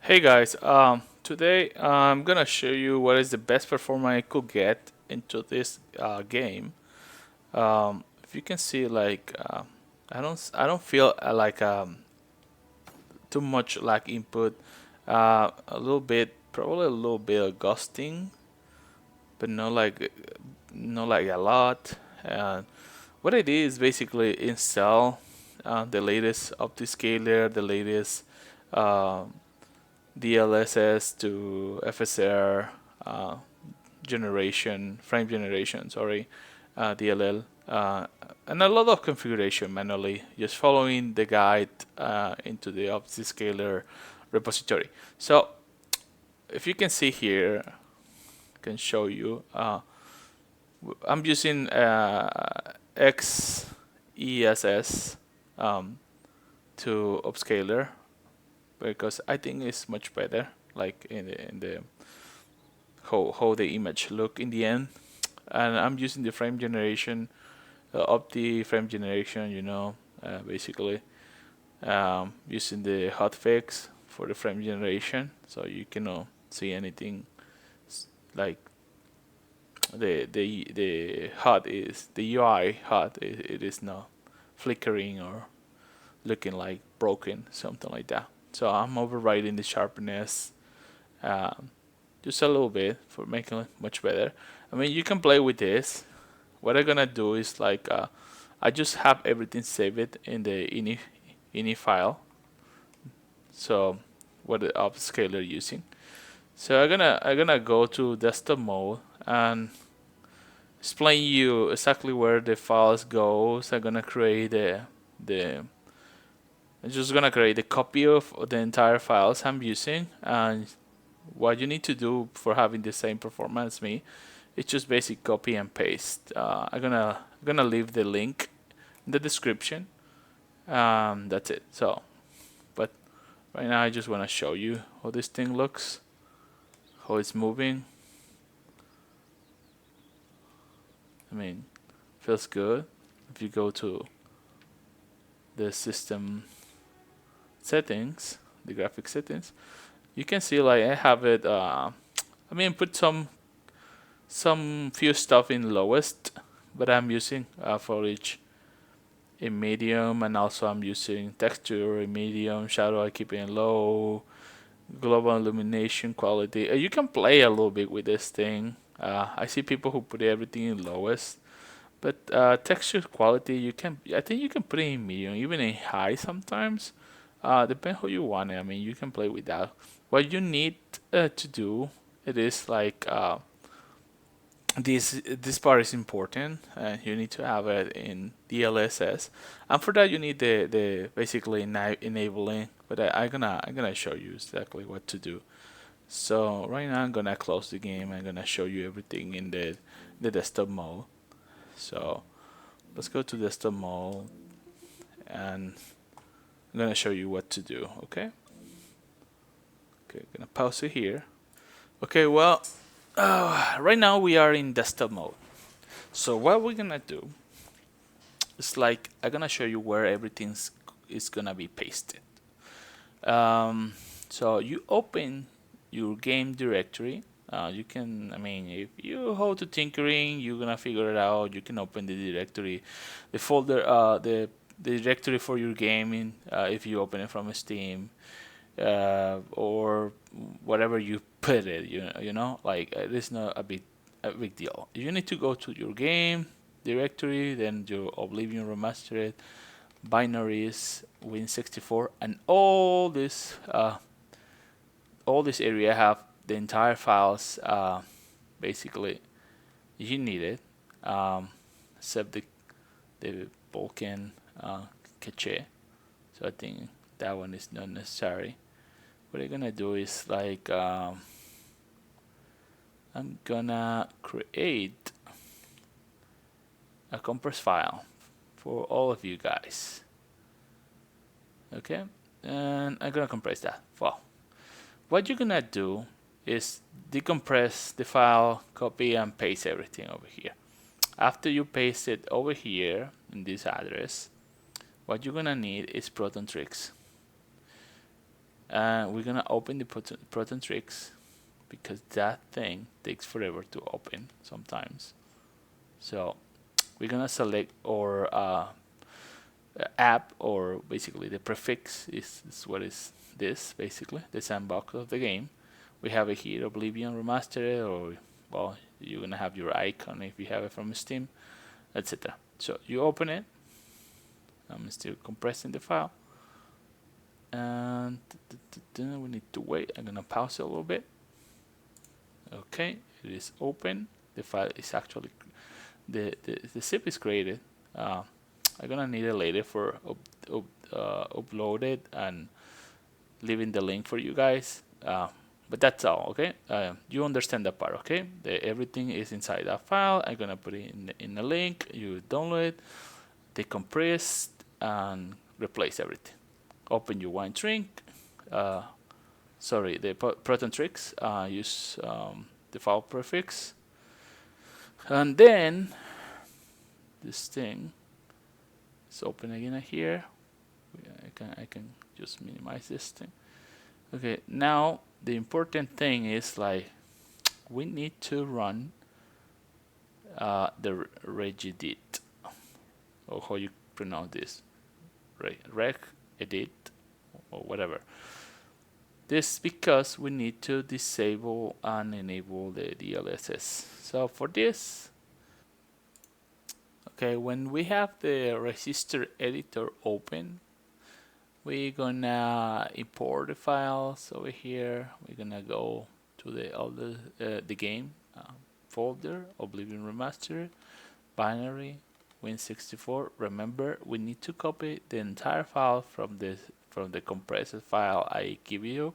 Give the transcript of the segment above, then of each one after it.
Hey guys, today I'm gonna show you what is the best performance I could get into this game. If you can see, I don't feel too much lag input. A little bit, probably a little bit of ghosting, but not like a lot. Uh, what I did is basically install the latest OptiScaler, the latest uh, DLSS to FSR uh, frame generation, sorry, DLL, and a lot of configuration manually, just following the guide into the OptiScaler repository. So if you can see here, I can show you. I'm using XESS to upscaler because I think it's much better, like in the how the image look in the end. And I'm using the frame generation, Opti frame generation, basically using the hotfix for the frame generation, so you cannot see anything like the HUD is the UI HUD. It is not flickering or looking like broken, something like that. So I'm overriding the sharpness um, just a little bit for making it much better. I mean, you can play with this. What I'm gonna do is I just have everything saved in the ini file. So what the upscaler using. So I'm gonna go to desktop mode and explain you exactly where the files goes. The I'm just gonna create a copy of the entire files I'm using, and what you need to do for having the same performance as me, it's just basic copy and paste. I'm gonna leave the link in the description. That's it. So, but right now I just want to show you how this thing looks, how it's moving. I mean, feels good. If you go to the system settings, the graphic settings, you can see like I have it. I mean, put some few stuff in lowest, but I'm using foliage in medium, and also I'm using texture in medium, shadow I keep in low, global illumination quality. You can play a little bit with this thing. I see people who put everything in lowest, but texture quality I think you can put it in medium, even in high sometimes. Depends how you want it. I mean, you can play with that. What you need to do, it is like this part is important. You need to have it in DLSS, and for that you need the basically enabling. But I'm gonna show you exactly what to do. So right now I'm gonna close the game. I'm gonna show you everything in the desktop mode. So let's go to desktop mode, and I'm gonna show you what to do. Okay. Okay. Gonna pause it here. Okay. Well, right now we are in desktop mode. So what we're gonna do is like I'm gonna show you where everything's is gonna be pasted. So you open your game directory. You can, I mean, if you go to tinkering, you're gonna figure it out. You can open the directory, the folder, the directory for your gaming. If you open it from Steam, or whatever you put it, like it is not a big deal. You need to go to your game directory, then your Oblivion Remastered, binaries, Win64, and all this area have the entire files. Basically, you need it, except the Vulkan cache. So I think that one is not necessary. What I'm gonna do is I'm gonna create a compress file for all of you guys. Okay, and I'm gonna compress that. Well, what you're gonna do is decompress the file, copy and paste everything over here. After you paste it over here in this address, what you're gonna need is Proton Tricks. and we're gonna open the Proton Tricks because that thing takes forever to open sometimes. So we're gonna select our app, or basically the prefix is what is this, basically the sandbox of the game. We have it here, Oblivion Remastered, or well, you're gonna have your icon if you have it from Steam, etc. So you open it. I'm still compressing the file, and we need to wait. I'm gonna pause it a little bit. Okay, it is open. The file is actually the zip is created. I'm gonna need it later for upload it and leaving the link for you guys. But that's all, okay? You understand that part, okay? Everything is inside that file. I'm gonna put it in the link. You download it, decompress, and replace everything. Open your wine drink. Sorry, the Proton Tricks. Use the file prefix, and then this thing is open again here. I can just minimize this thing. Okay, now the important thing is like we need to run the regedit, or how you pronounce this, regedit or whatever. This because we need to disable and enable the DLSS. So for this, okay, when we have the register editor open, we're gonna import the files over here. We're gonna go to the game folder, Oblivion Remastered, binary, Win64. Remember, we need to copy the entire file from the compressed file I give you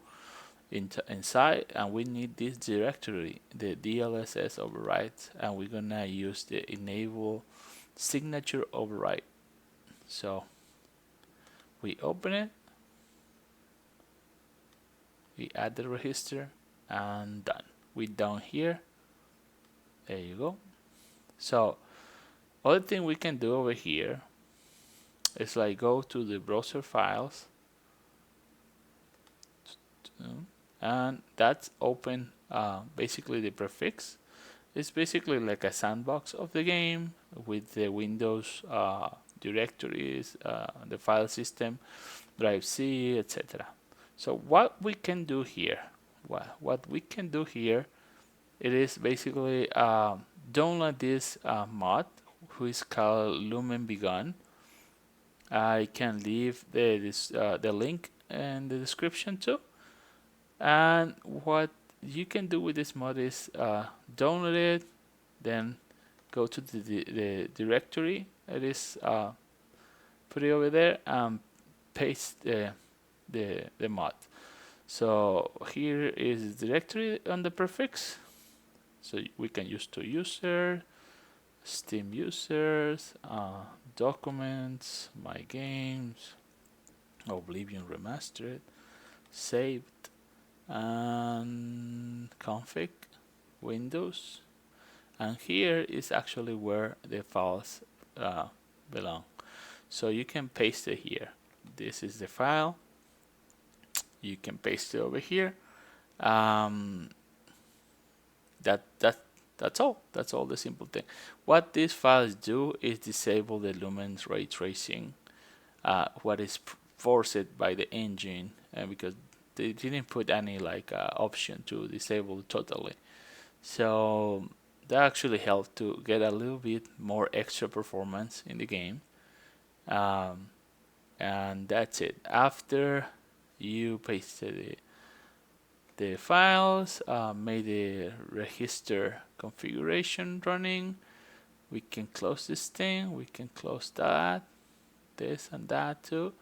inside, and we need this directory, the DLSS overrides, and we're gonna use the enable signature override. So we open it, we add the register, and done. We down here. There you go. So other thing we can do over here is like go to the browser files, and that's open basically the prefix. It's basically like a sandbox of the game with the Windows directories, the file system, drive C, etc. So what we can do here, it is basically download this mod, who is called LUMEN BEGONE. I can leave the link in the description too. And what you can do with this mod is download it, then go to the directory. It is put it over there and paste the mod. So here is the directory on the prefix. So we can use to user, Steam users, documents, my games, Oblivion Remastered, saved, and config, Windows, and here is actually where the files belong. So you can paste it here. This is the file. You can paste it over here. That's all. That's all the simple thing. What these files do is disable the Lumen's ray tracing, what is forced by the engine, because they didn't put any like option to disable totally. So that actually helped to get a little bit more extra performance in the game. And that's it. After you pasted the files, made the register configuration running, we can close this thing, we can close that, this and that too,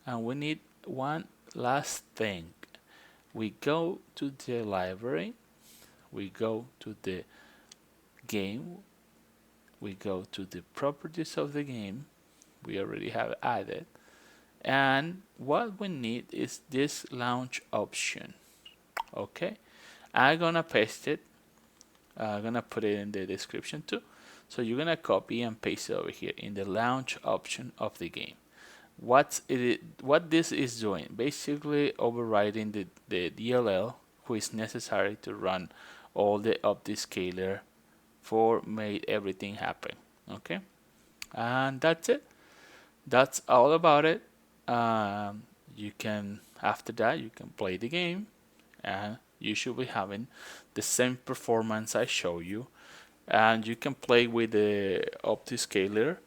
and we need one last thing. We go to the library, we go to the game, we go to the properties of the game, we already have added, and what we need is this launch option. Okay, I'm gonna paste it. I'm gonna put it in the description too. So you're gonna copy and paste it over here in the launch option of the game. what this is doing, basically overriding the DLL, who is necessary to run all the OptiScaler for make everything happen. Okay, and that's it. That's all about it. You can, after that, you can play the game, and you should be having the same performance I show you. And you can play with the OptiScaler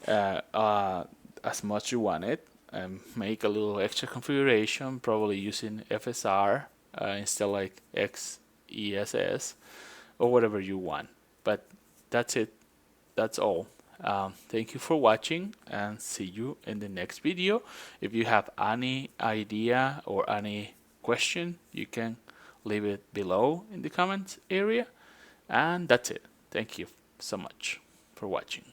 uh, uh, as much you want it, and make a little extra configuration, probably using FSR instead like XESS or whatever you want. But that's it. That's all. Thank you for watching, and see you in the next video. If you have any idea or any question, you can leave it below in the comments area. And that's it. Thank you so much for watching.